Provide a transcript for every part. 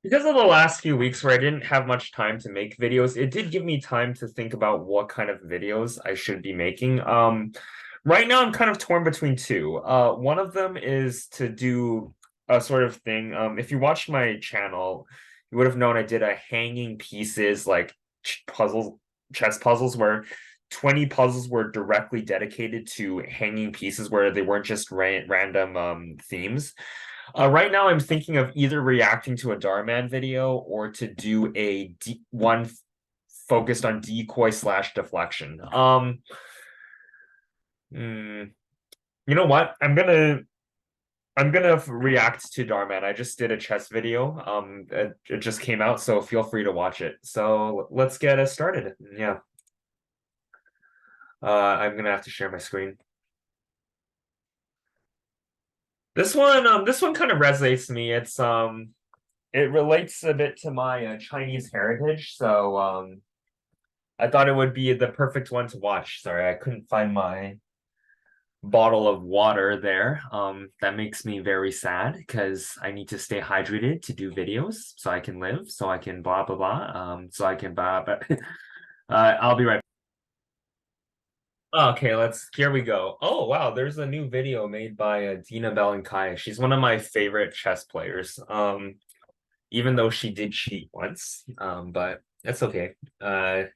Because of the last few weeks where I didn't have much time to make videos, it did give me time to think about what kind of videos I should be making. Right now I'm kind of torn between two. One of them is to do a sort of thing. If you watched my channel, you would have known I did a hanging pieces like puzzles, chess puzzles where 20 puzzles were directly dedicated to hanging pieces where they weren't just random themes. Right now, I'm thinking of either reacting to a Darman video or to do one focused on decoy slash deflection. Hmm, you know what? I'm gonna react to Darman. I just did a chess video. It just came out, so feel free to watch it. So let's get us started. Yeah. I'm gonna have to share my screen. This one kind of resonates to me. It relates a bit to my Chinese heritage, so I thought it would be the perfect one to watch. Sorry, I couldn't find my bottle of water there. That makes me very sad because I need to stay hydrated to do videos so I can live, so I can blah blah blah. So I can blah, but I'll be right. Okay, here we go. Oh wow, there's a new video made by Dina Bellingkai. She's one of my favorite chess players. Even though she did cheat once. But that's okay. And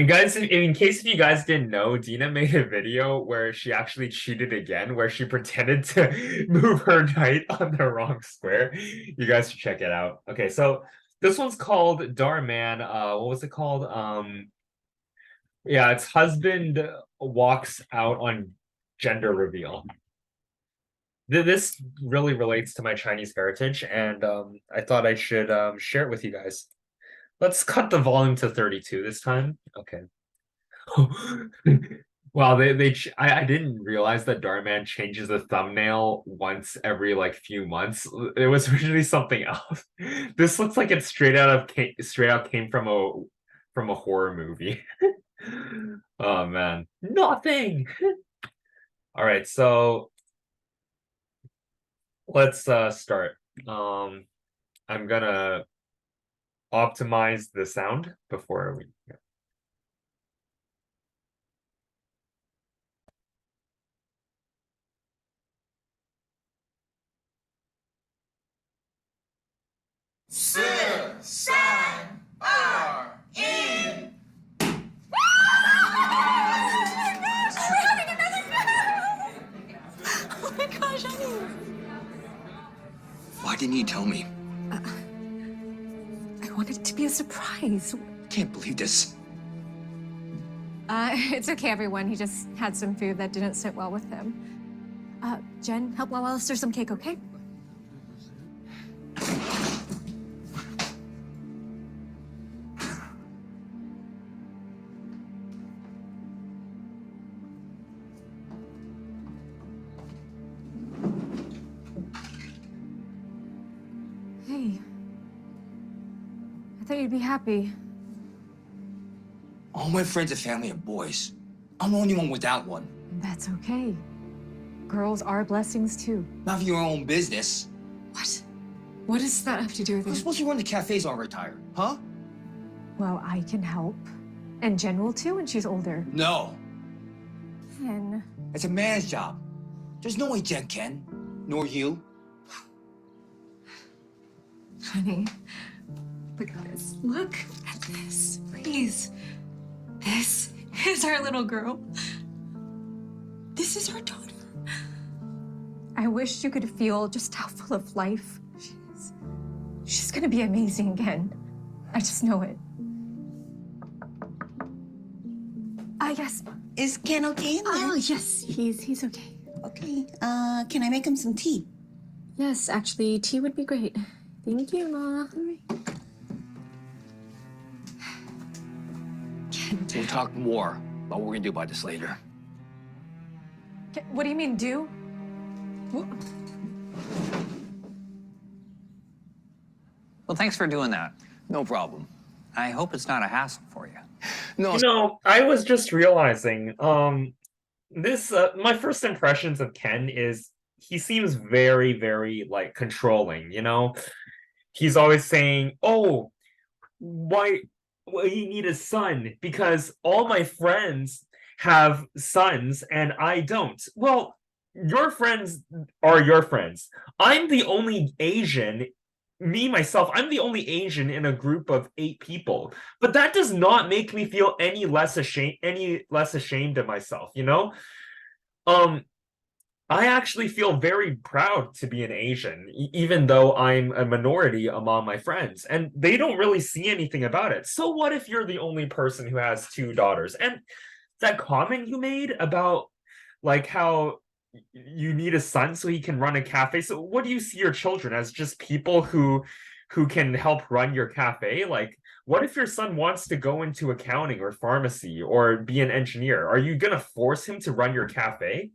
guys, in case if you guys didn't know, Dina made a video where she actually cheated again, where she pretended to move her knight on the wrong square. You guys should check it out. Okay, so this one's called Dhar Mann. What was it called? Yeah, it's husband walks out on gender reveal. This really relates to my Chinese heritage, and I thought I should share it with you guys. Let's cut the volume to 32 this time. Okay. Wow, I didn't realize that Darman changes the thumbnail once every like few months. It was originally something else. This looks like it's straight out came from a horror movie. Oh man. Nothing. All right, so let's start. Um I'm gonna optimize the sound before we Oh my gosh, honey. Why didn't you tell me? I wanted it to be a surprise. Can't believe this. It's okay, everyone. He just had some food that didn't sit well with him. Jen, help Lala stir some cake, okay? Hey. I thought you'd be happy. All my friends and family are boys. I'm the only one without one. That's okay. Girls are blessings, too. Not for your own business. What? What does that have to do with I'm it? supposed to run the cafes on retire, huh? Well, I can help. And Jen will, too, when she's older. No. Jen. It's a man's job. There's no way Jen can. Nor you. Honey, look at this. Look at this, please. This is our little girl. This is our daughter. I wish you could feel just how full of life she is. She's gonna be amazing again. I just know it. Yes. Is Ken okay in there? Oh, yes, he's okay. Okay. Can I make him some tea? Yes, actually, tea would be great. Thank you, Ma. All right. We'll talk more about what we're gonna do about this later. What do you mean, do? Well, thanks for doing that. No problem. I hope it's not a hassle for you. No, You know, I was just realizing, this my first impressions of Ken is he seems very, very like controlling, you know? he's always saying, "Oh, why you need a son because all my friends have sons and I don't." Well, your friends are your friends. I'm the only Asian, me myself, I'm the only Asian in a group of 8 people. But that does not make me feel any less ashamed of myself, you know? Um I actually feel very proud to be an Asian, even though I'm a minority among my friends, and they don't really see anything about it. So what if you're the only person who has 2 daughters? And that comment you made about like how you need a son so he can run a cafe. So what do you see your children as, just people who can help run your cafe? Like, what if your son wants to go into accounting or pharmacy or be an engineer? Are you gonna force him to run your cafe?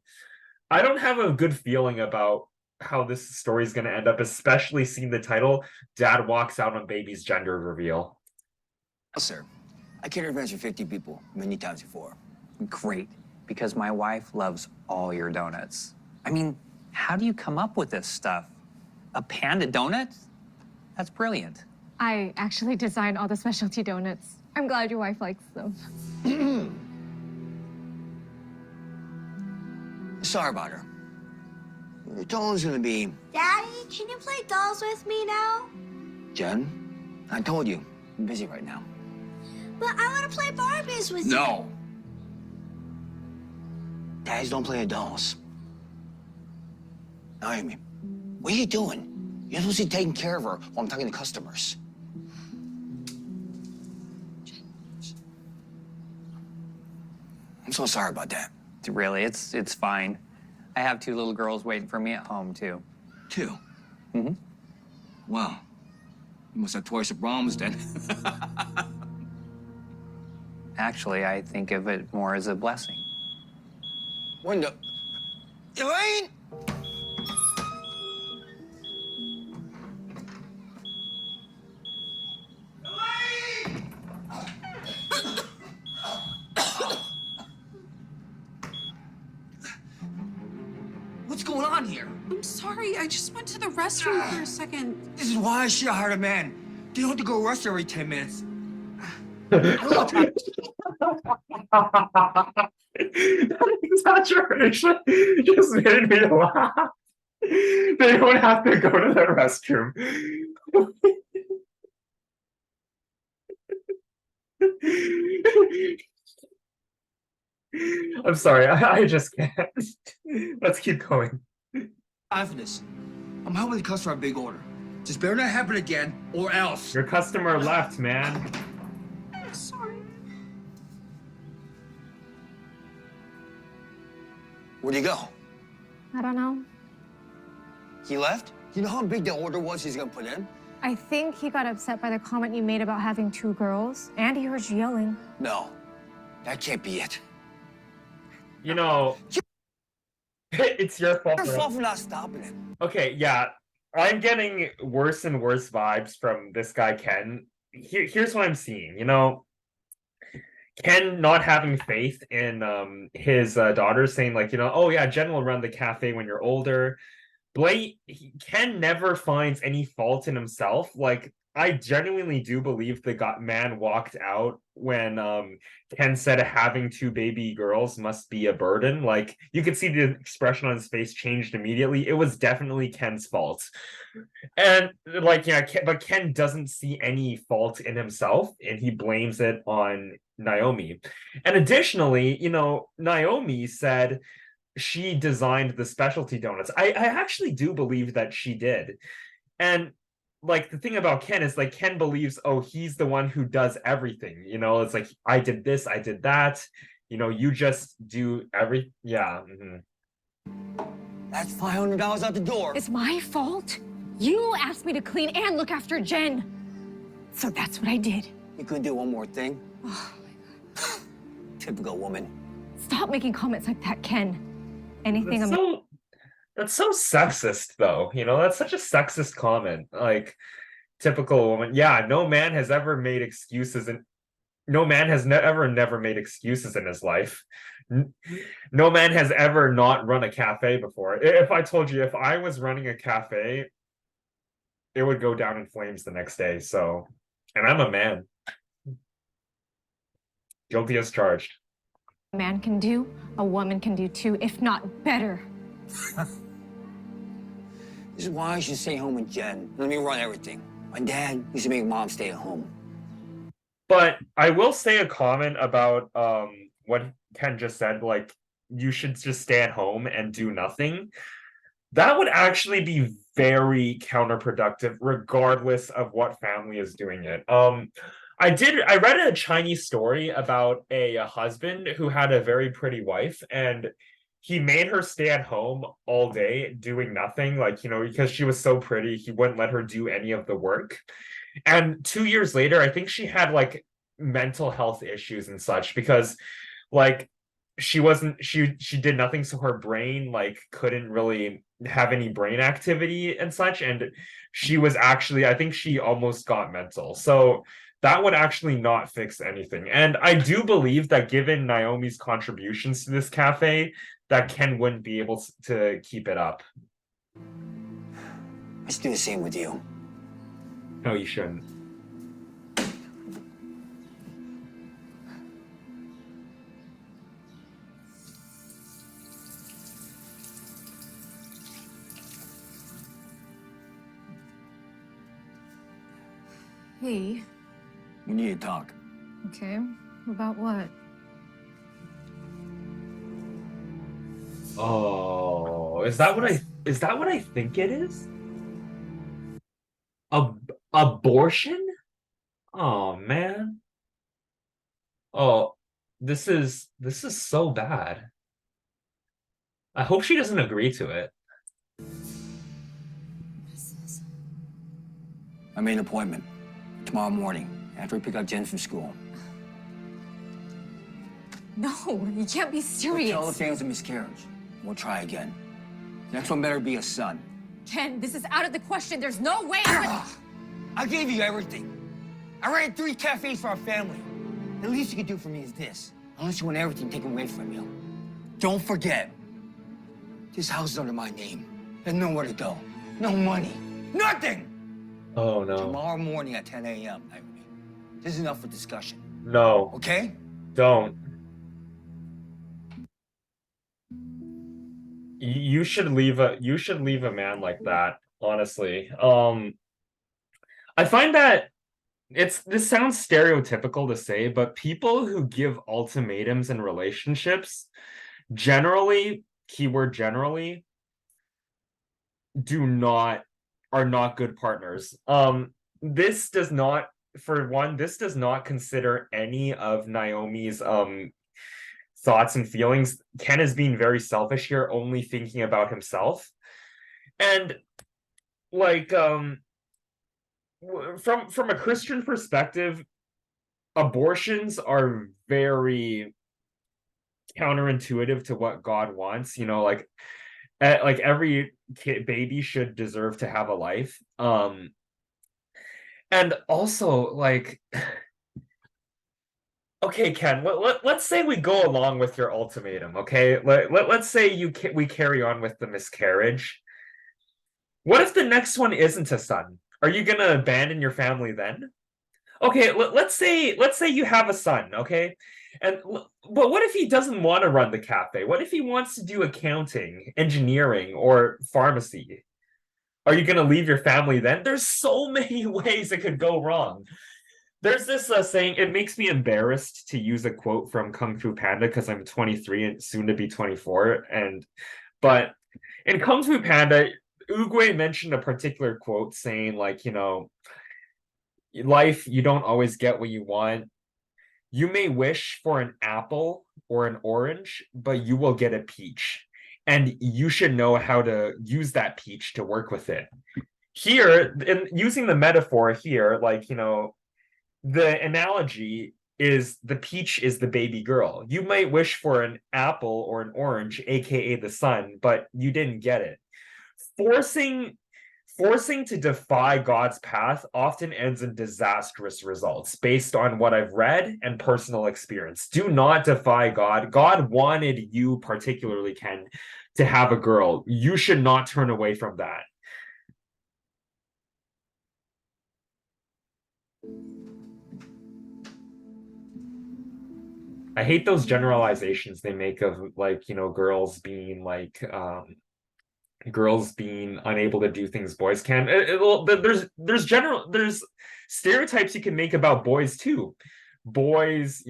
I don't have a good feeling about how this story is going to end up, especially seeing the title, Dad Walks Out on Baby's Gender Reveal. Sir, I catered events for 50 people many times before. Great, because my wife loves all your donuts. I mean, how do you come up with this stuff? A panda donut? That's brilliant. I actually designed all the specialty donuts. I'm glad your wife likes them. Sorry about her. Your tone's gonna be... Daddy, can you play dolls with me now? Jen, I told you, I'm busy right now. But I want to play Barbies with you. No. Dads don't play with dolls. Now, Amy, what are you doing? You're supposed to be taking care of her while I'm talking to customers. I'm so sorry about that. Really, it's fine. I have 2 little girls waiting for me at home, too. 2? Mm-hmm. Wow. You must have twice the problems then. Actually, I think of it more as a blessing. When the... Elaine! What's going on here? I'm sorry, I just went to the restroom for a second. This is why I should have hired a man. You don't have to go rest every 10 minutes. That exaggeration just made me laugh. They don't have to go to the restroom. I'm sorry, I just can't. Let's keep going. After this, I'm helping the customer a big order. Just better not happen again, or else. Your customer left, man. Sorry. Where'd he go? I don't know. He left? You know how big the order was he's gonna put in? I think he got upset by the comment you made about having 2 girls, and he heard you yelling. No, that can't be it. You know, it's your fault. Your fault for not stopping it. Okay, yeah. I'm getting worse and worse vibes from this guy, Ken. Here's what I'm seeing. You know, Ken not having faith in his daughter, saying like, you know, oh yeah, Jen will run the cafe when you're older. Ken never finds any fault in himself. Like, I genuinely do believe the man walked out when Ken said having 2 baby girls must be a burden. Like, you could see the expression on his face changed immediately. It was definitely Ken's fault. And like, yeah, but Ken doesn't see any fault in himself, and he blames it on Naomi. And additionally, you know, Naomi said she designed the specialty donuts. I actually do believe that she did. And like, the thing about Ken is like, Ken believes, oh, he's the one who does everything. You know, it's like, I did this, I did that. You know, you just do yeah. That's $500 out the door. It's my fault. You asked me to clean and look after Jen. So that's what I did. You couldn't do one more thing? Oh, Typical woman. stop making comments like that, Ken. Anything That's so sexist, though. You know, that's such a sexist comment. Like, typical woman. Yeah, no man has ever made excuses, and no man has never made excuses in his life. No man has ever not run a cafe before. If I told you, if I was running a cafe, it would go down in flames the next day. So, and I'm a man. Guilty as charged. A man can do, a woman can do too, if not better. This is why I should stay home with Jen. Let me run everything. My dad used to make mom stay at home. But I will say a comment about what Ken just said, like you should just stay at home and do nothing. That would actually be very counterproductive, regardless of what family is doing it. I read a Chinese story about a husband who had a very pretty wife, and he made her stay at home all day doing nothing, like, because she was so pretty, he wouldn't let her do any of the work. And 2 years later, I think she had like mental health issues and such, because like she did nothing, so her brain like couldn't really have any brain activity and such, and she was actually, I think she almost got mental. So that would actually not fix anything. And I do believe that given Naomi's contributions to this cafe, that Ken wouldn't be able to keep it up. I should do the same with you. No, you shouldn't. Hey. We need to talk. Okay. About what? Oh, is that what I think it is? Abortion? Oh man. Oh, this is so bad. I hope she doesn't agree to it. I made an appointment tomorrow morning after we pick up Jen from school. No, you can't be We'll serious. tell the fans a miscarriage. We'll try again. Next one better be a son. Ken, this is out of the question. There's no way I gave you everything. I ran 3 cafes for our family. The least you could do for me is this. Unless you want everything taken away from you. Don't forget, this house is under my name. There's nowhere to go. No money. Nothing! Oh no. Tomorrow morning at 10 a.m., Naomi. This is enough for discussion. No, Okay? don't. You should leave a man like that, honestly. I find that this sounds stereotypical to say, but people who give ultimatums in relationships generally, keyword generally, are not good partners. This does not, for one, this does not consider any of Naomi's thoughts and feelings. Ken is being very selfish here, only thinking about himself. And like from a Christian perspective, abortions are very counterintuitive to what God wants. Like every baby should deserve to have a life. And also like, okay, Ken, let's say we go along with your ultimatum, okay? Let's say we carry on with the miscarriage. What if the next one isn't a son? Are you gonna abandon your family then? Okay, let's say you have a son, okay? But what if he doesn't want to run the cafe? What if he wants to do accounting, engineering, or pharmacy? Are you gonna leave your family then? There's so many ways it could go wrong. There's this saying, it makes me embarrassed to use a quote from Kung Fu Panda because I'm 23 and soon to be 24. But in Kung Fu Panda, Oogway mentioned a particular quote saying, like, life, you don't always get what you want. You may wish for an apple or an orange, but you will get a peach. And you should know how to use that peach to work with it. Here, in using the metaphor here, like, the analogy is the peach is the baby girl. You might wish for an apple or an orange, aka the sun, but you didn't get it. Forcing to defy God's path often ends in disastrous results based on what I've read and personal experience. Do not defy God. God wanted you, particularly, Ken, to have a girl. You should not turn away from that. I hate those generalizations they make of like, girls being unable to do things boys can. Well, there's stereotypes you can make about boys too. Boys,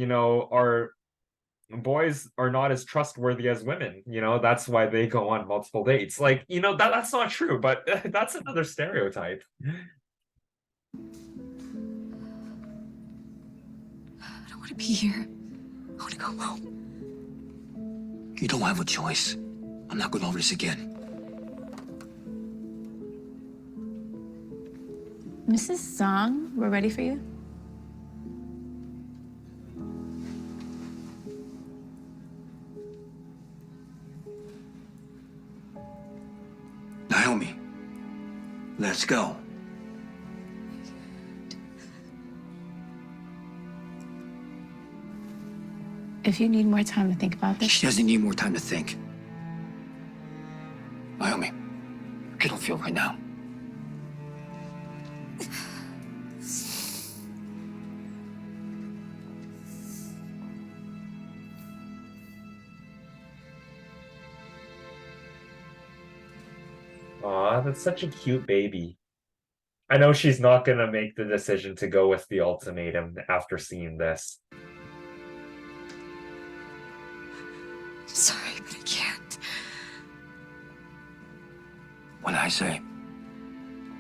boys are not as trustworthy as women. That's why they go on multiple dates. Like, that's not true, but that's another stereotype. I don't want to be here. I want to go home. You don't have a choice. I'm not going over this again. Mrs. Song, we're ready for you. Naomi, let's go. If you need more time to think about this, She doesn't need more time to think. Naomi, I don't feel right now. Aw, that's such a cute baby. I know she's not gonna make the decision to go with the ultimatum after seeing this. Sorry, but I can't. When I say,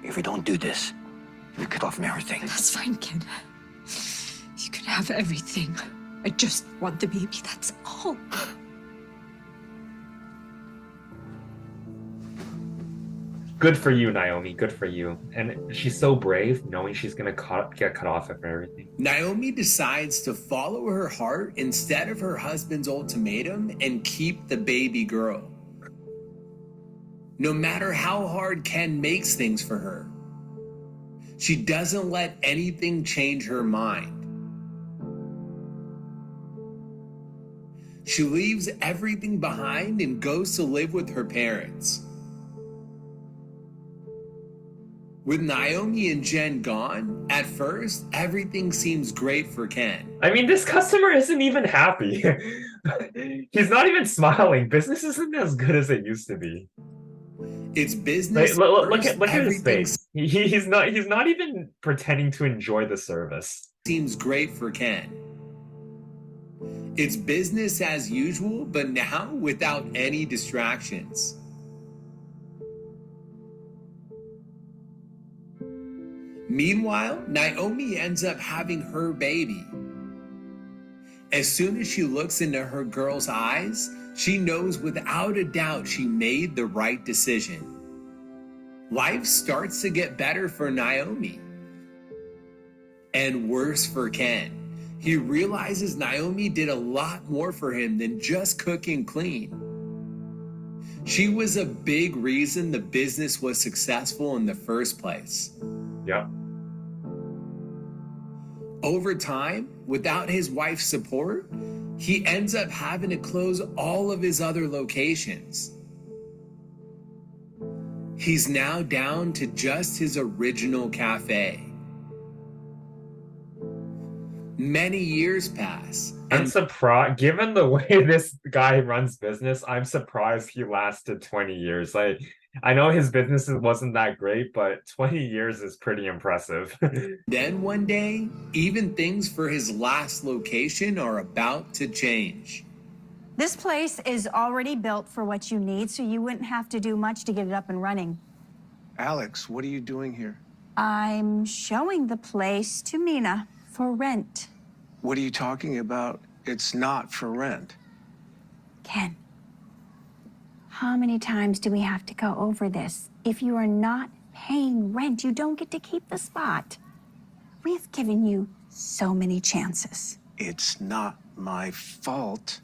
if we don't do this, we cut off from everything. That's fine, kid. You can have everything. I just want the baby, that's all. Good for you, Naomi. Good for you. And she's so brave, knowing she's gonna get cut off of everything. Naomi decides to follow her heart instead of her husband's ultimatum and keep the baby girl. No matter how hard Ken makes things for her, she doesn't let anything change her mind. She leaves everything behind and goes to live with her parents. With Naomi and Jen gone, at first, everything seems great for Ken. I mean, this customer isn't even happy. He's not even smiling. Business isn't as good as it used to be. It's business. Look first, at his everything face. He's not even pretending to enjoy the service. seems great for Ken. It's business as usual, but now without any distractions. Meanwhile, Naomi ends up having her baby. As soon as she looks into her girl's eyes, she knows without a doubt she made the right decision. Life starts to get better for Naomi. And worse for Ken. He realizes Naomi did a lot more for him than just cook and clean. She was a big reason the business was successful in the first place. Yeah. Over time, without his wife's support, he ends up having to close all of his other locations. He's now down to just his original cafe. Many years pass. I'm surprised, given the way this guy runs business, I'm surprised he lasted 20 years. Like, I know his business wasn't that great, but 20 years is pretty impressive. Then one day, even things for his last location are about to change. This place is already built for what you need, so you wouldn't have to do much to get it up and running. Alex, what are you doing here? I'm showing the place to Mina for rent. What are you talking about? It's not for rent. Ken, how many times do we have to go over this? If you are not paying rent, you don't get to keep the spot. We've given you so many chances. It's not my fault.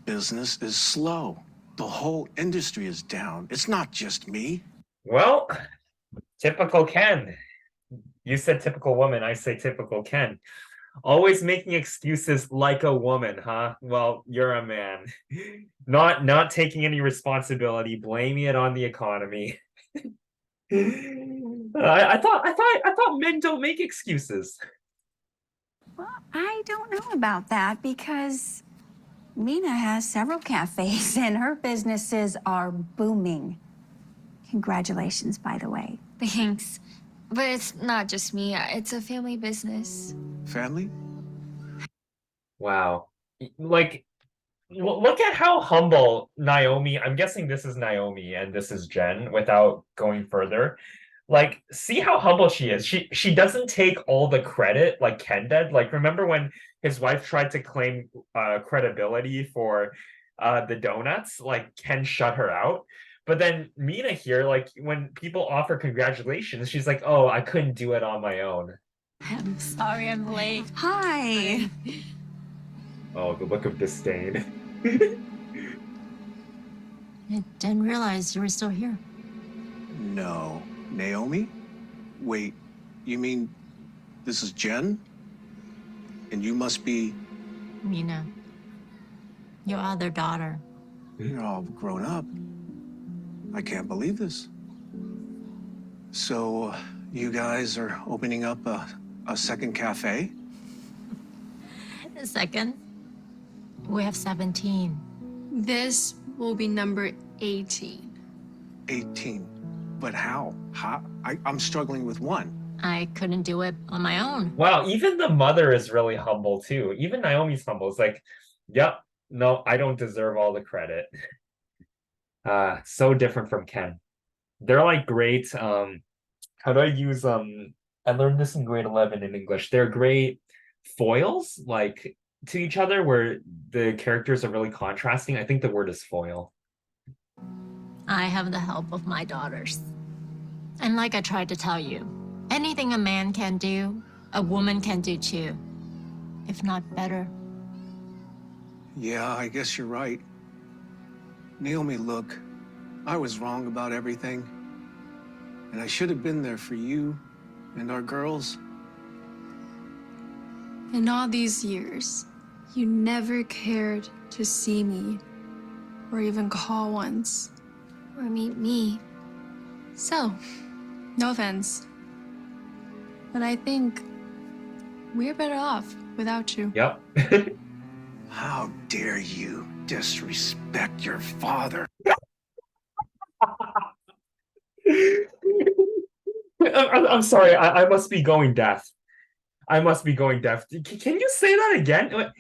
Business is slow. The whole industry is down. It's not just me. Well, typical Ken. You said typical woman, I say typical Ken. Always making excuses like a woman, huh? Well, you're a man. Not taking any responsibility, blaming it on the economy. I thought men don't make excuses. Well, I don't know about that because Mina has several cafes and her businesses are booming. Congratulations, by the way. Thanks. But it's not just me, it's a family business. Family? Wow. Like, look at how humble Naomi, I'm guessing this is Naomi and this is Jen without going further. Like, see how humble she is. She doesn't take all the credit like Ken did. Like, remember when his wife tried to claim credibility for the donuts? Like, Ken shut her out. But then Mina here, like, when people offer congratulations, she's like, "Oh, I couldn't do it on my own." I'm sorry I'm late. Hi. Oh, the look of disdain. I didn't realize you were still here. No. Naomi? Wait, you mean this is Jen? And you must be... Mina, your other daughter. You're all grown up. I can't believe this. So, you guys are opening up a second cafe? Second, we have 17. This will be number 18. 18. But how? I'm struggling with one. I couldn't do it on my own. Wow, even the mother is really humble too. Even Naomi's humble. It's like, yep, no, I don't deserve all the credit. So different from Ken. They're like great, how do I use I learned this in grade 11 in English. They're great foils, like, to each other where the characters are really contrasting. I think the word is foil. I have the help of my daughters. And like I tried to tell you, anything a man can do, a woman can do too. If not better. Yeah, I guess you're right. Naomi, look, I was wrong about everything. And I should have been there for you and our girls. In all these years, you never cared to see me, or even call once, or meet me. So, no offense, but I think we're better off without you. Yep. How dare you disrespect your father? I'm sorry, I must be going deaf. I must be going deaf. Can you say that again?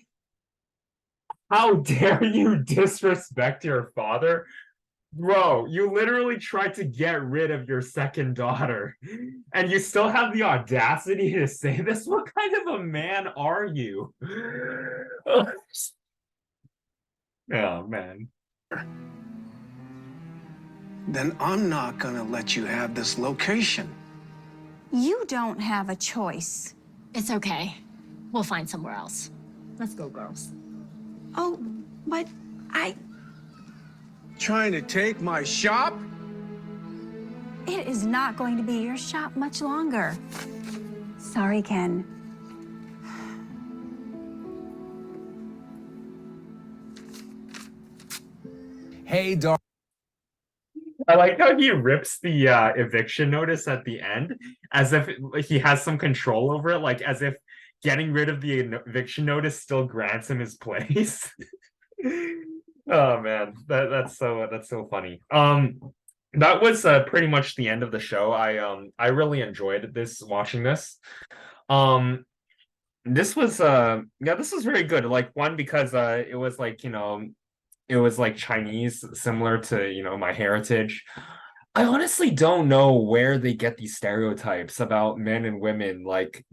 How dare you disrespect your father? Bro, you literally tried to get rid of your second daughter, and you still have the audacity to say this? What kind of a man are you? Oh, man. Then I'm not gonna let you have this location. You don't have a choice. It's okay. We'll find somewhere else. Let's go, girls. Oh, but Trying to take my shop? it is not going to be your shop much longer. Sorry, Ken. Hey, Dar. I like how he rips the eviction notice at the end as if he has some control over it, like as if getting rid of the eviction notice still grants him his place. Oh man, that's so funny. That was pretty much the end of the show. I really enjoyed watching this. This was this was very good. Like, one, because it was like, it was like Chinese, similar to, my heritage. I honestly don't know where they get these stereotypes about men and women, like,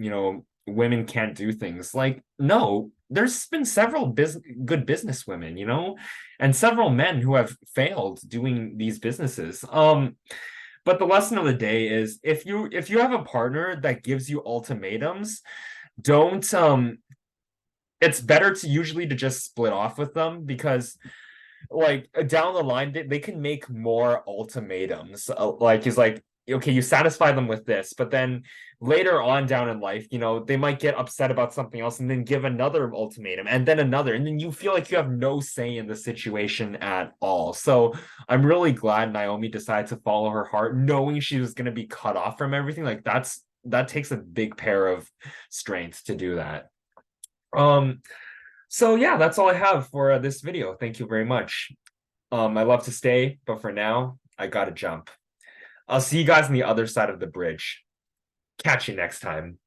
women can't do things. Like, no, there's been several good business women, and several men who have failed doing these businesses. But the lesson of the day is, if you have a partner that gives you ultimatums, don't it's better to usually to just split off with them, because like down the line they can make more ultimatums. Like, he's like, okay, you satisfy them with this, but then later on down in life, they might get upset about something else and then give another ultimatum and then another, and then you feel like you have no say in the situation at all. So I'm really glad Naomi decided to follow her heart, knowing she was going to be cut off from everything. Like, that takes a big pair of strength to do that. So yeah, that's all I have for this video. Thank you very much. I love to stay, but for now, I gotta jump. I'll see you guys on the other side of the bridge. Catch you next time.